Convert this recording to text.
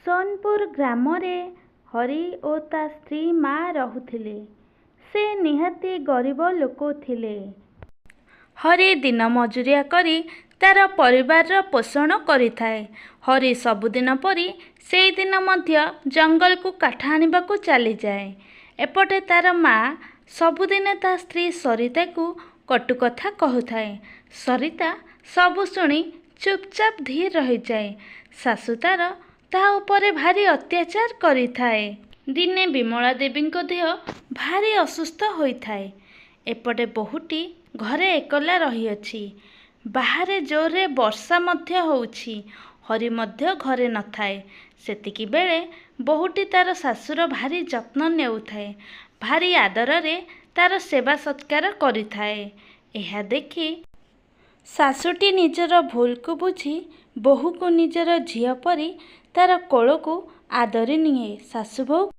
सोनपुर ग्रामरे हरि ओ ता स्त्री माँ रहुथिले। से निहाती गरीब लोक थिले। हरि दिन मजुरिया करी तार परिवार पोषण करिथाए। हरि सबुदिन परी सेई दिन मध्य जंगल को काठ आनिबाकू चली जाए। एपटे तार माँ सबुदिने ता स्त्री सरिता को कटु कथा कहूथाए। सरिता सबु शुणी चुपचाप धीर रही जाए। सासु तार ता उपरे भारी अत्याचार करिथाए। दिने विमला देवी देह भारी असुस्थ होइथाए। एपटे बहुटी घरे एकला रहिअछि। बाहरे जोरे वर्षा मध्य होउछि। हरि मध्य घरे नथाए। सेतिकी बेले बहुटी तार सासुर भारी जत्न नेउथाए। भारी आदରରେ तार सेवा सत्कार करिथाए। एहा देखि सासुटी निजर भूल को बुझी बोहू को निजर झियो परी तार कोल को आदरी निए। सासु बहु